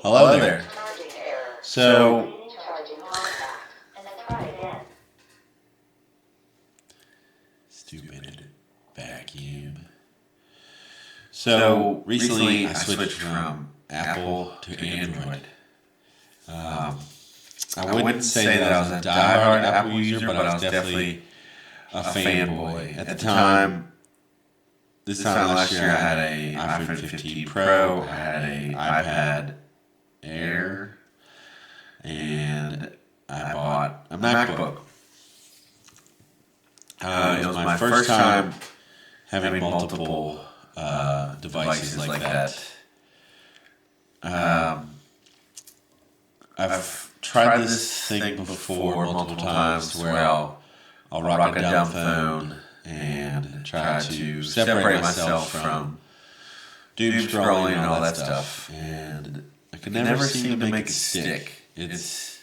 Hello there. So, stupid vacuum. So, recently I switched from Apple to Android. I wouldn't say that I was a diehard Apple user, but I was definitely a fanboy. At the time, this time last year, I had a iPhone 15 Pro, I had a iPad Air, and I bought a MacBook. It was my first time having multiple devices like that. I've tried this thing before multiple times where I'll rock a dumb phone and try to separate myself from doom scrolling and all that stuff. And I could never seem to make it stick. It's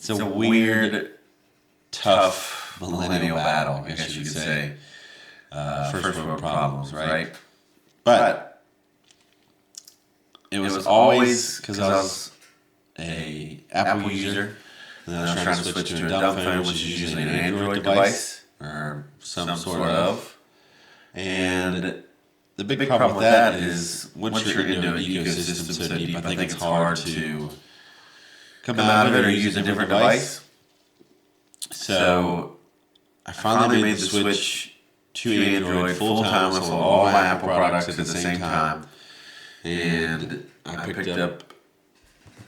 a weird, tough millennial battle, I guess you could say. First world problems, right? But it was always because I was a Apple user, and then I was trying to switch to a dumb phone, which is usually an Android device or some sort of. And the big problem with that is once you're into an ecosystem so deep, I think it's hard to come out of it or use a different device. So I finally made the switch to Android full time with all my Apple products at the same time. And I picked up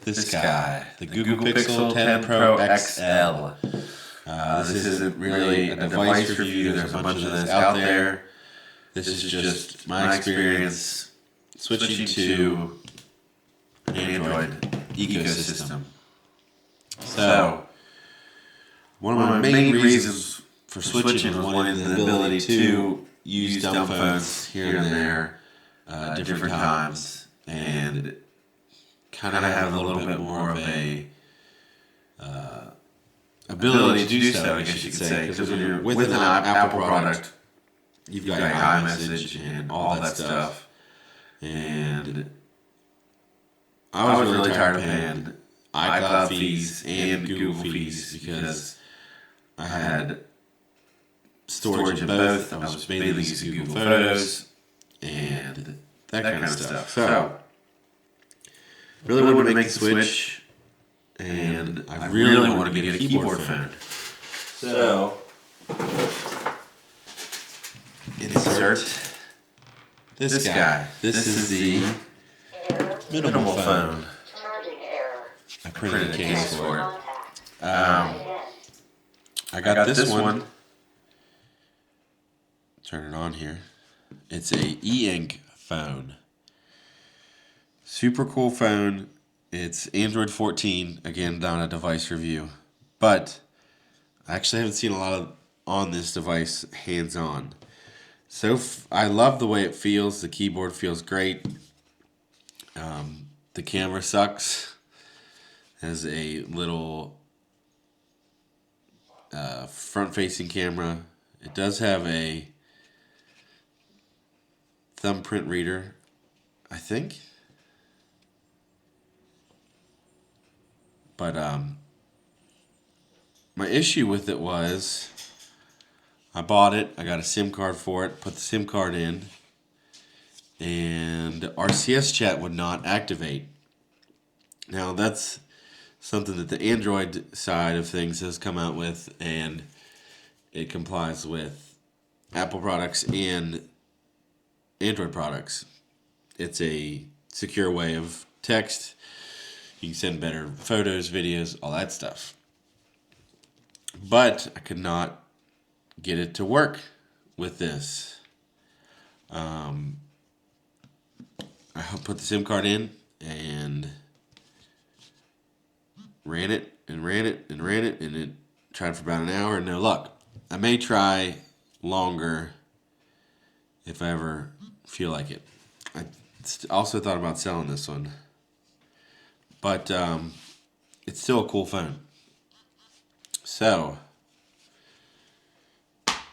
this guy, the Google Pixel 10 Pro XL. This isn't really a device review. There's a bunch of this out there. This is just my experience switching to an Android ecosystem. So, one of my main reasons for switching was wanting the ability to use dumb phones here and there, different times, and kind of have a little bit more of a ability to do so, I guess you could say. Because when you're with an Apple product, you've got your iMessage and all that stuff. And I was really tired of paying iCloud fees and Google fees because I had storage in both. I was mainly using Google Photos and that kind of stuff. So, really wanted to make the switch, and I really wanted to get a keyboard phone. So, insert this guy. This is the minimal phone. I printed a case for it. I got this one. Turn it on here. It's a e-ink phone. Super cool phone. It's Android 14. Again, down a device review. But I actually haven't seen a lot of on this device hands-on. So I love the way it feels. The keyboard feels great. The camera sucks. Has a little front-facing camera. It does have a thumbprint reader, I think. But my issue with it was I bought it, I got a SIM card for it, put the SIM card in, and RCS chat would not activate. Now that's something that the Android side of things has come out with, and it complies with Apple products and Android products. It's a secure way of text. You can send better photos, videos, all that stuff. But I could not get it to work with this. I put the SIM card in and ran it, and it tried for about an hour and no luck. I may try longer if I ever feel like it. I also thought about selling this one. But it's still a cool phone. So,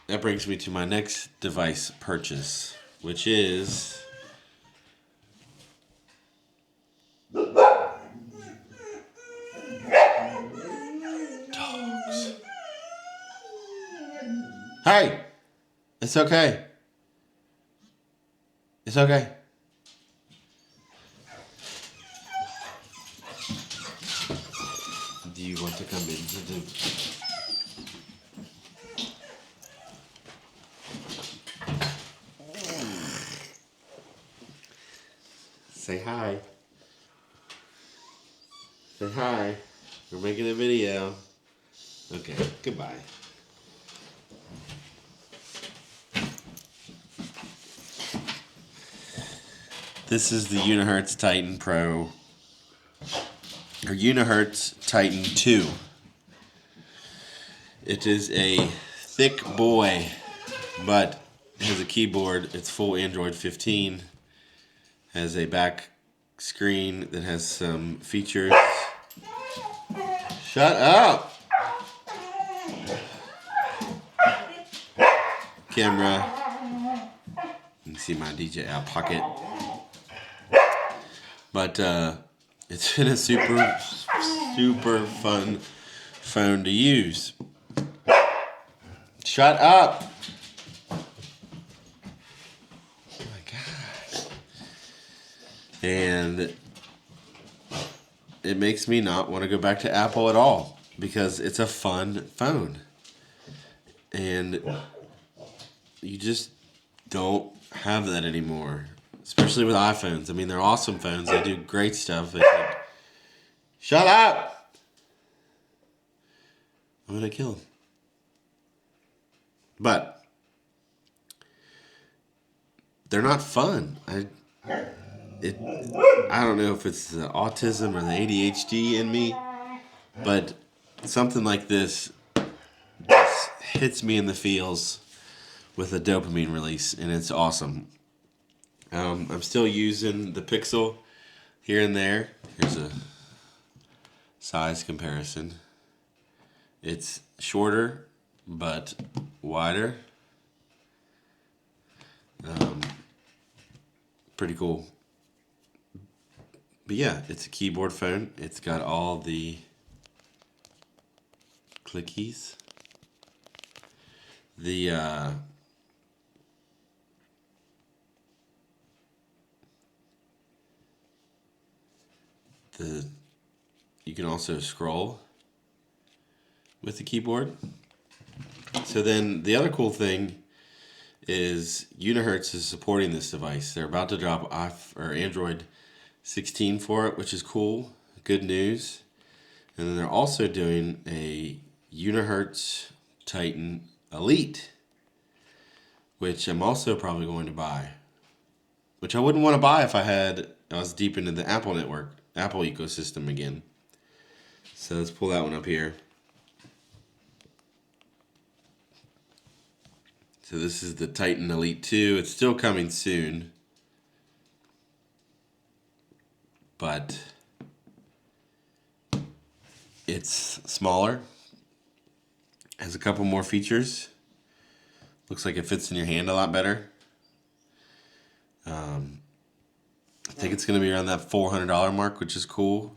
that brings me to my next device purchase, which is okay. It's okay. It's okay. Do you want to come into the... Say hi. Say hi. We're making a video. Okay, goodbye. This is the Unihertz Titan Pro, or Unihertz Titan 2. It is a thick boy, but it has a keyboard. It's full Android 15. Has a back screen that has some features. Shut up! Camera. You can see my DJI Pocket. But it's been a super fun phone to use. Shut up! Oh my God. And it makes me not want to go back to Apple at all because it's a fun phone. And you just don't have that anymore. Especially with iPhones. I mean, they're awesome phones. They do great stuff. Shut up! I'm gonna kill him. But they're not fun. I don't know if it's the autism or the ADHD in me, but something like this just hits me in the feels with a dopamine release, and it's awesome. I'm still using the Pixel here and there. Here's a size comparison. It's shorter, but wider. Pretty cool. But yeah, it's a keyboard phone. It's got all the clickies. You can also scroll with the keyboard. So then the other cool thing is Unihertz is supporting this device. They're about to drop Android 16 for it, which is cool. Good news. And then they're also doing a Unihertz Titan Elite, which I'm also probably going to buy. Which I wouldn't want to buy if I was deep into the Apple network, Apple ecosystem again. So let's pull that one up here. So this is the Titan Elite 2. It's still coming soon. But it's smaller. Has a couple more features. Looks like it fits in your hand a lot better. I think it's going to be around that $400 mark, which is cool.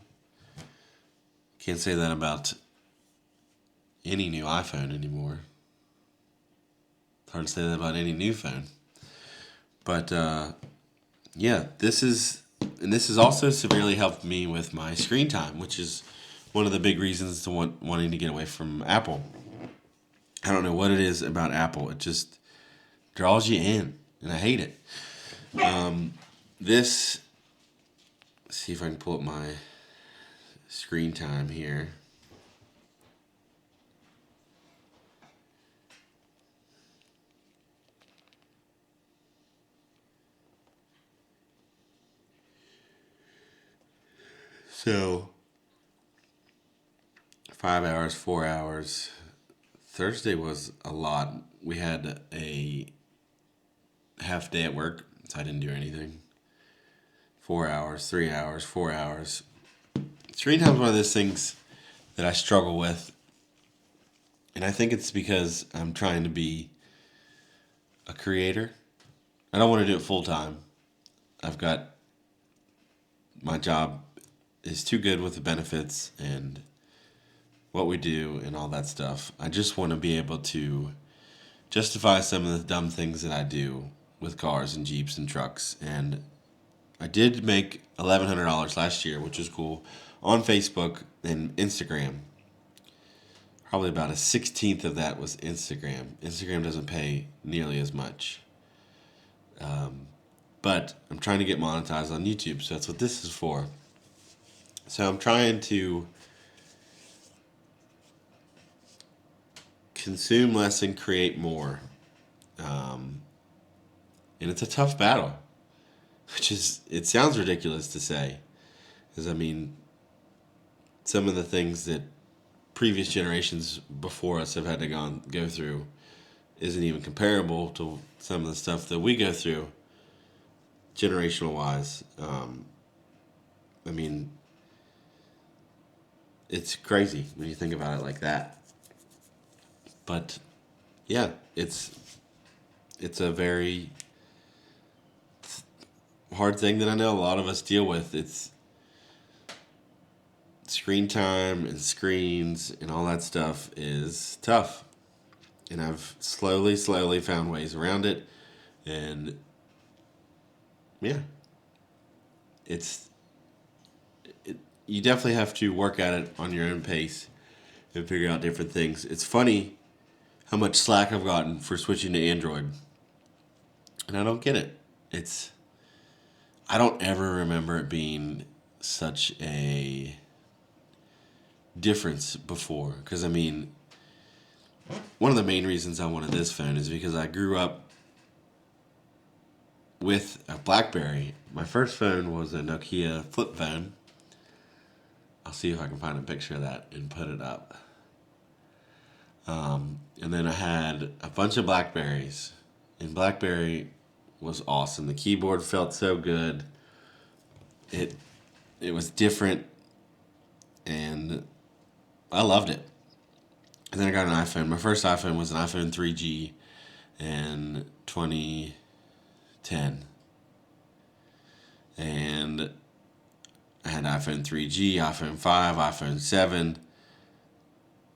Can't say that about any new iPhone anymore. It's hard to say that about any new phone. But yeah, this has also severely helped me with my screen time, which is one of the big reasons to wanting to get away from Apple. I don't know what it is about Apple. It just draws you in, and I hate it. Let's see if I can pull up my screen time here. So 5 hours, 4 hours. Thursday was a lot. We had a half day at work, so I didn't do anything. 4 hours, 3 hours, 4 hours. Screen time is one of those things that I struggle with. And I think it's because I'm trying to be a creator. I don't want to do it full time. My job is too good with the benefits and what we do and all that stuff. I just want to be able to justify some of the dumb things that I do with cars and Jeeps and trucks. And I did make $1,100 last year, which was cool, on Facebook and Instagram. Probably about a 16th of that was Instagram. Instagram doesn't pay nearly as much. But I'm trying to get monetized on YouTube, so that's what this is for. So I'm trying to consume less and create more. And it's a tough battle, it sounds ridiculous to say. Because, I mean, some of the things that previous generations before us have had to go through isn't even comparable to some of the stuff that we go through generational wise. I mean, it's crazy when you think about it like that. But yeah, it's a very hard thing that I know a lot of us deal with. It's screen time and screens and all that stuff is tough. And I've slowly found ways around it. And yeah, you definitely have to work at it on your own pace and figure out different things. It's funny how much slack I've gotten for switching to Android. And I don't get it. I don't ever remember it being such a difference before. Because, I mean, one of the main reasons I wanted this phone is because I grew up with a BlackBerry. My first phone was a Nokia flip phone. I'll see if I can find a picture of that and put it up. And then I had a bunch of BlackBerries. And BlackBerry was awesome. The keyboard felt so good. It was different. And I loved it. And then I got an iPhone. My first iPhone was an iPhone 3G in 2010. And I had iPhone 3G, iPhone 5, iPhone 7,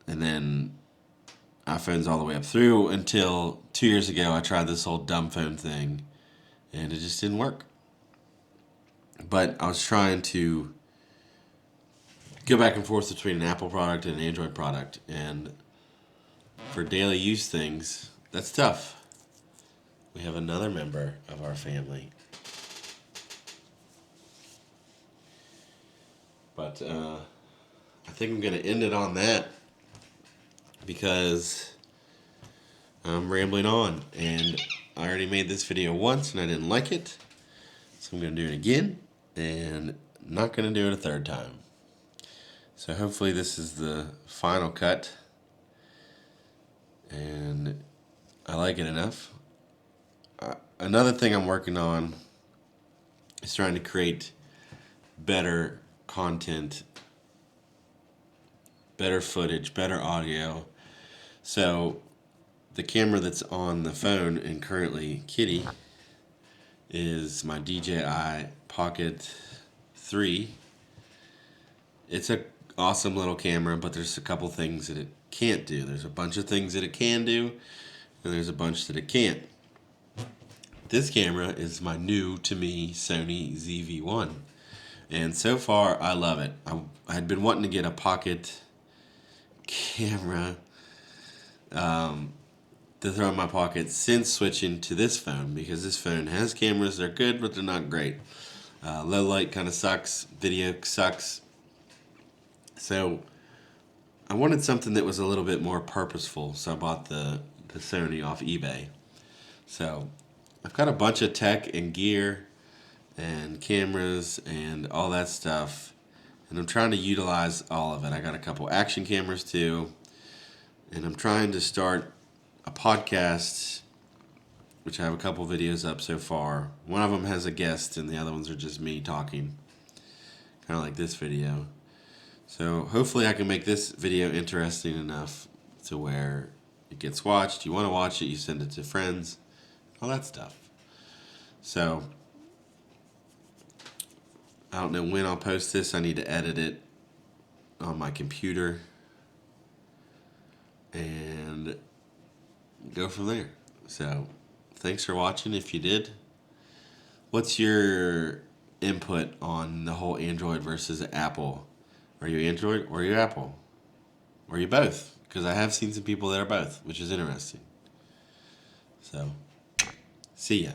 and then iPhones all the way up through until 2 years ago I tried this whole dumb phone thing, and it just didn't work. But I was trying to go back and forth between an Apple product and an Android product, and for daily use things, that's tough. We have another member of our family. But I think I'm going to end it on that because I'm rambling on. And I already made this video once and I didn't like it. So I'm going to do it again and not going to do it a third time. So hopefully this is the final cut. And I like it enough. Another thing I'm working on is trying to create better content, better footage, better audio. So the camera that's on the phone and currently Kitty is my DJI Pocket 3. It's a awesome little camera, but there's a couple things that it can't do. There's a bunch of things that it can do, and there's a bunch that it can't. This camera is my new to me Sony ZV-1. And so far, I love it. I had been wanting to get a pocket camera to throw in my pocket since switching to this phone, because this phone has cameras. They're good, but they're not great. Low light kind of sucks. Video sucks. So I wanted something that was a little bit more purposeful, so I bought the Sony off eBay. So I've got a bunch of tech and gear and cameras and all that stuff, and I'm trying to utilize all of it. I got a couple action cameras too, and I'm trying to start a podcast, which I have a couple videos up so far. One of them has a guest and the other ones are just me talking, kind of like this video. So hopefully I can make this video interesting enough to where it gets watched. You want to watch it, you send it to friends, all that stuff. So I don't know when I'll post this. I need to edit it on my computer and go from there. So, thanks for watching. If you did, what's your input on the whole Android versus Apple? Are you Android or are you Apple? Or are you both? Because I have seen some people that are both, which is interesting. So, see ya.